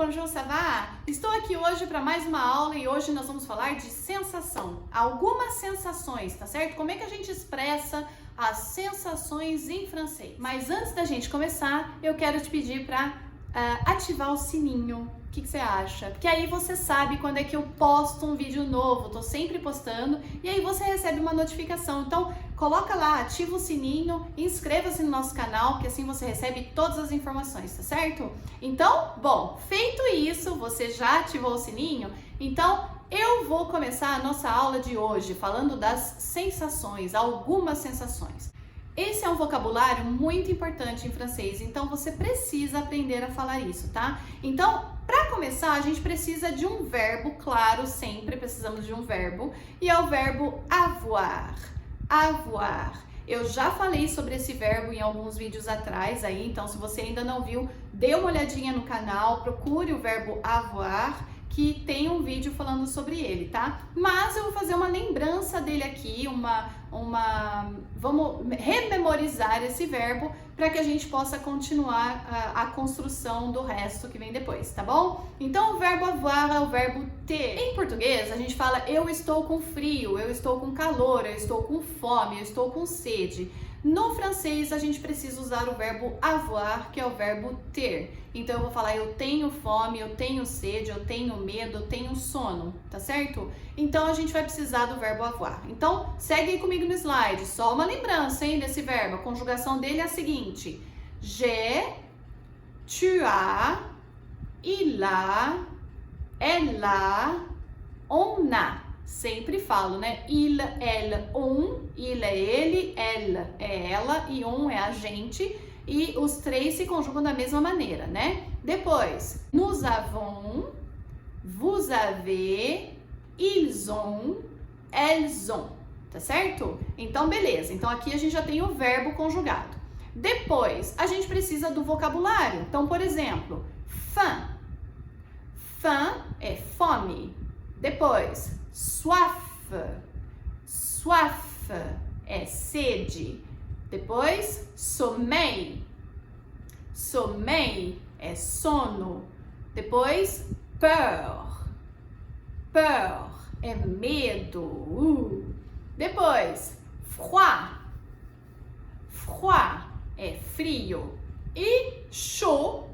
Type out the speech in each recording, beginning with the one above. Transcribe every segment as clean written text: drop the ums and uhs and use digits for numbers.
bonjour, ça va? Estou aqui hoje para mais uma aula e hoje nós vamos falar de sensação. Algumas sensações, tá certo? Como é que a gente expressa as sensações em francês? Mas antes da gente começar, eu quero te pedir para ativar o sininho. O que você acha? Porque aí você sabe quando é que eu posto um vídeo novo. Tô sempre postando e aí você recebe uma notificação. Então, coloca lá, ativa o sininho, inscreva-se no nosso canal, que assim você recebe todas as informações, tá certo? Então, bom, feito isso, você já ativou o sininho? Então, eu vou começar a nossa aula de hoje falando das sensações, algumas sensações. Esse é um vocabulário muito importante em francês, então você precisa aprender a falar isso, tá? Então, para começar, a gente precisa de um verbo, claro, sempre precisamos de um verbo, e é o verbo avoir. Avoir. Eu já falei sobre esse verbo em alguns vídeos atrás aí, então se você ainda não viu, dê uma olhadinha no canal, procure o verbo avoir, que tem um vídeo falando sobre ele, tá? Mas eu vou fazer uma lembrança dele aqui, vamos rememorizar esse verbo para que a gente possa continuar a construção do resto que vem depois, tá bom? Então o verbo avoir é o verbo ter. Em português a gente fala eu estou com frio, eu estou com calor, eu estou com fome, eu estou com sede. No francês, a gente precisa usar o verbo avoir, que é o verbo ter. Então, eu vou falar eu tenho fome, eu tenho sede, eu tenho medo, eu tenho sono, tá certo? Então, a gente vai precisar do verbo avoir. Então, segue aí comigo no slide. Só uma lembrança, hein, desse verbo. A conjugação dele é a seguinte. J'ai, tu as, il a, elle a, on a. Sempre falo, né? Il, elle, on. Il é ele, elle é ela e on é a gente. E os três se conjugam da mesma maneira, né? Depois, nous avons, vous avez, ils ont, elles ont. Tá certo? Então, beleza. Então, aqui a gente já tem o verbo conjugado. Depois, a gente precisa do vocabulário. Então, por exemplo, faim. Faim é fome. Depois, soif. Soif é sede. Depois, sommeil. Sommeil é sono. Depois, peur. Peur é medo. Depois, froid. Froid é frio. E chaud.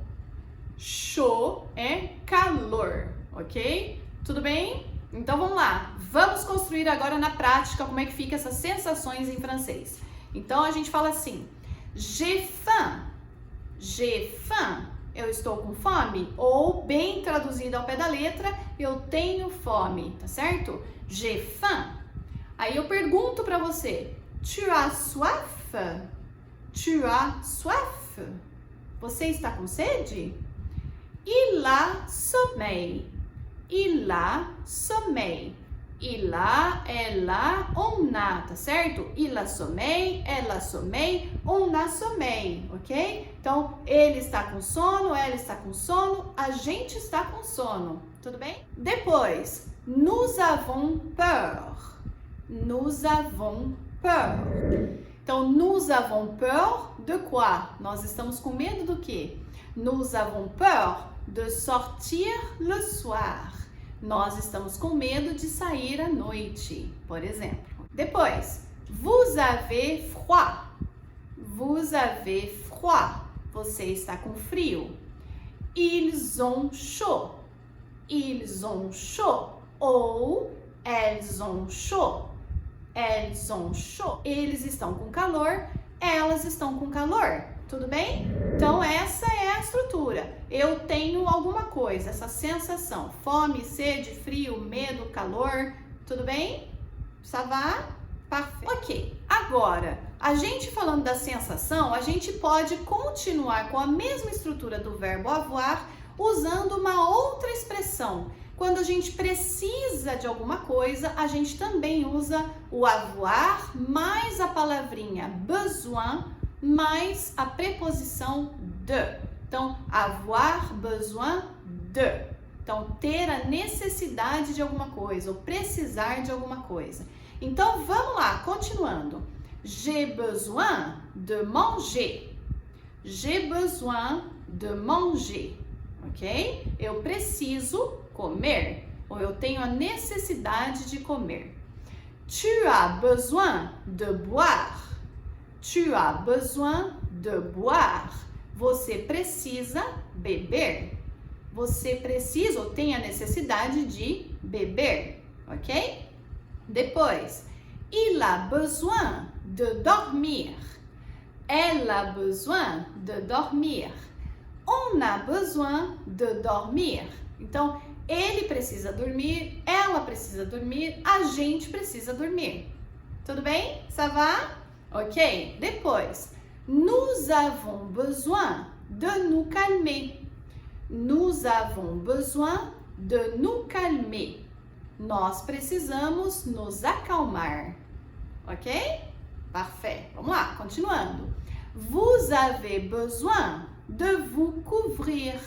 Chaud é calor, ok? Tudo bem? Então vamos lá, vamos construir agora na prática como é que fica essas sensações em francês. Então a gente fala assim, j'ai faim, eu estou com fome, ou bem traduzido ao pé da letra, eu tenho fome, tá certo? J'ai faim. Aí eu pergunto para você, tu as soif? Tu as soif? Você está com sede? Il a sommeil. Il a sommeil. Il a, ela, on a, tá certo? Il a sommeil, ela sommeil, on a sommeil, ok? Então, ele está com sono, ela está com sono, a gente está com sono, tudo bem? Depois, nous avons peur. Nous avons peur. Então, nous avons peur de quoi? Nós estamos com medo do quê? Nous avons peur de sortir le soir. Nós estamos com medo de sair à noite, por exemplo. Depois, vous avez froid. Vous avez froid. Você está com frio. Ils ont chaud. Ils ont chaud. Ou elles ont chaud. Elles ont chaud. Eles estão com calor. Elas estão com calor. Tudo bem? Então, essa é a estrutura. Eu tenho alguma coisa, essa sensação. Fome, sede, frio, medo, calor. Tudo bem? Ça va? Parfait. Ok. Agora, a gente falando da sensação, a gente pode continuar com a mesma estrutura do verbo avoir, usando uma outra expressão. Quando a gente precisa de alguma coisa, a gente também usa o avoir mais a palavrinha besoin, mais a preposição de. Então, avoir besoin de. Então, ter a necessidade de alguma coisa, ou precisar de alguma coisa. Então, vamos lá, continuando. J'ai besoin de manger. J'ai besoin de manger. ok? Eu preciso comer, ou eu tenho a necessidade de comer. Tu as besoin de boire. Tu as besoin de boire. Você precisa beber. Você precisa ou tem a necessidade de beber, ok? Depois, il a besoin de dormir. Elle a besoin de dormir. On a besoin de dormir. Então, ele precisa dormir, ela precisa dormir, a gente precisa dormir. Tudo bem? Ça va? Ok. Depois, nous avons besoin de nous calmer. Nous avons besoin de nous calmer. Nós precisamos nos acalmar. Ok? Parfait. Vamos lá, continuando. Vous avez besoin de vous couvrir.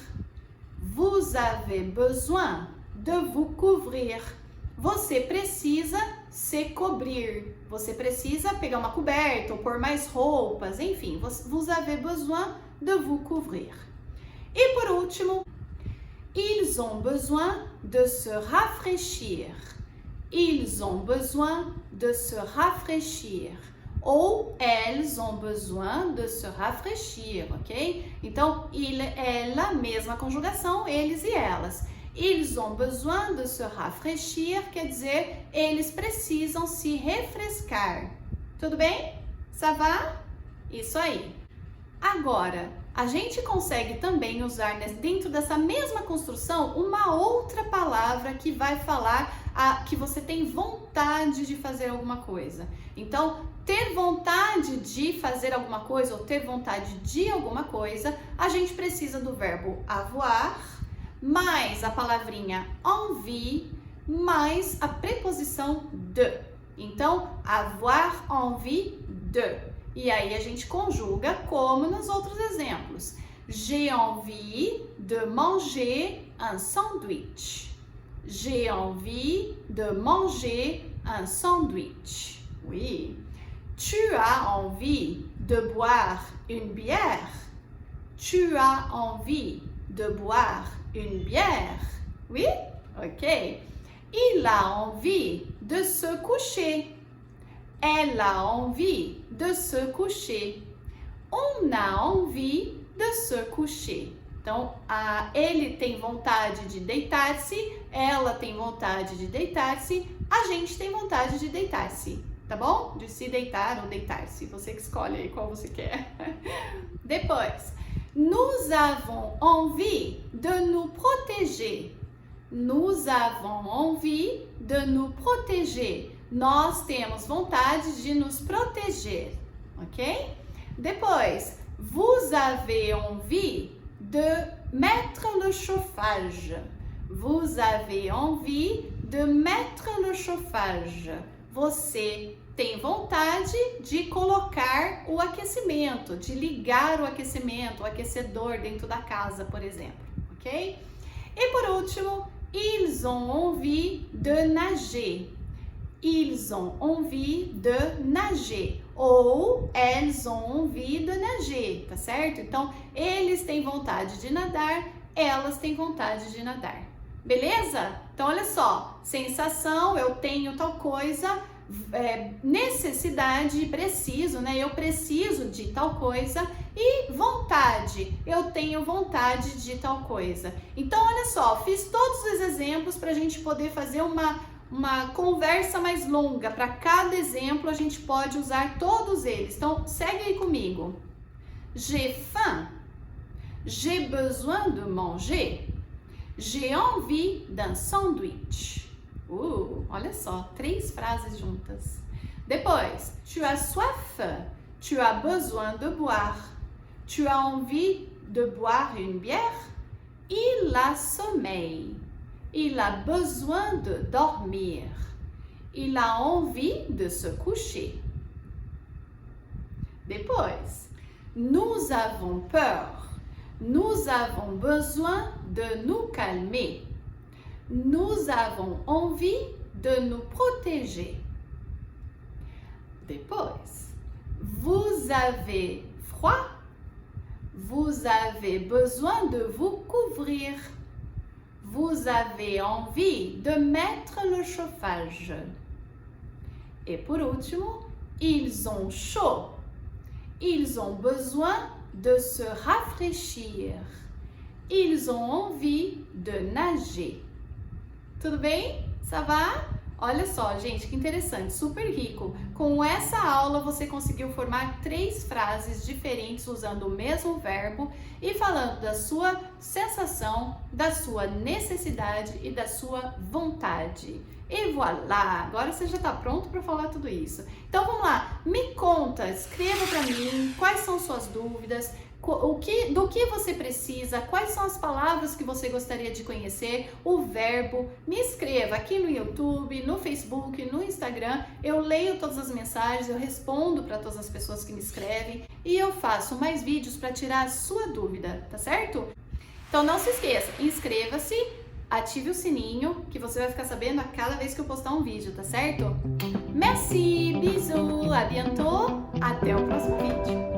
Vous avez besoin de vous couvrir. Você precisa se cobrir. Você precisa pegar uma coberta ou pôr mais roupas. Enfim, vous avez besoin de vous couvrir. E por último, ils ont besoin de se rafraîchir. Ils ont besoin de se rafraîchir. Ou elles ont besoin de se rafraîchir, ok? Então, il, ela, mesma conjugação, eles e elas. Ils ont besoin de se rafraîchir, quer dizer, eles precisam se refrescar. Tudo bem? Ça va? Isso aí. Agora, a gente consegue também usar dentro dessa mesma construção uma outra palavra que vai falar que você tem vontade de fazer alguma coisa. Então, ter vontade de fazer alguma coisa ou ter vontade de alguma coisa, a gente precisa do verbo avoir, mais a palavrinha envie, mais a preposição de. Então, avoir envie de. E aí a gente conjuga como nos outros exemplos. J'ai envie de manger un sandwich. J'ai envie de manger un sandwich. Oui. Tu as envie de boire une bière. Tu as envie de boire une bière. Oui? Ok. Il a envie de se coucher. Elle a envie de se coucher. On a envie de se coucher. Então, ele tem vontade de deitar-se, ela tem vontade de deitar-se, a gente tem vontade de deitar-se, tá bom? De se deitar ou deitar-se, você que escolhe aí qual você quer. Depois, nous avons envie de nous protéger. Nous avons envie de nous protéger. Nós temos vontade de nos proteger, ok? Depois, vous avez envie de mettre le chauffage. Vous avez envie de mettre le chauffage. Você tem vontade de colocar o aquecimento, de ligar o aquecimento, o aquecedor dentro da casa, por exemplo, ok? E por último, ils ont envie de nager. Ils ont envie de nager. Ou elles ont envie de nager, tá certo? Então, eles têm vontade de nadar, elas têm vontade de nadar. Beleza? Então, olha só. Sensação, eu tenho tal coisa. Necessidade, preciso, né? Eu preciso de tal coisa. E vontade, eu tenho vontade de tal coisa. Então, olha só. Fiz todos os exemplos para a gente poder fazer uma conversa mais longa. Para cada exemplo, a gente pode usar todos eles. Então, segue aí comigo. J'ai faim. J'ai besoin de manger. J'ai envie d'un sandwich. Olha só, 3 frases juntas. Depois, tu as soif. Tu as besoin de boire. Tu as envie de boire une bière. Il a sommeil. Il a besoin de dormir. Il a envie de se coucher. Depois, nous avons peur. Nous avons besoin de nous calmer. Nous avons envie de nous protéger. Depois, vous avez froid. Vous avez besoin de vous couvrir. Vous avez envie de mettre le chauffage. Et por último, ils ont chaud. Ils ont besoin de se rafraîchir. Ils ont envie de nager. Tudo bem? Ça va? Olha só, gente, que interessante, super rico. Com essa aula você conseguiu formar 3 frases diferentes usando o mesmo verbo e falando da sua sensação, da sua necessidade e da sua vontade. E voilà! Agora você já está pronto para falar tudo isso. Então vamos lá, me conta, escreva para mim quais são suas dúvidas, do que você precisa, quais são as palavras que você gostaria de conhecer, o verbo. Me escreva aqui no YouTube, no Facebook, no Instagram. Eu leio todas as mensagens, eu respondo para todas as pessoas que me escrevem e eu faço mais vídeos para tirar a sua dúvida, tá certo? Então não se esqueça, inscreva-se, ative o sininho que você vai ficar sabendo a cada vez que eu postar um vídeo, tá certo? Merci, bisous, à bientôt, até o próximo vídeo.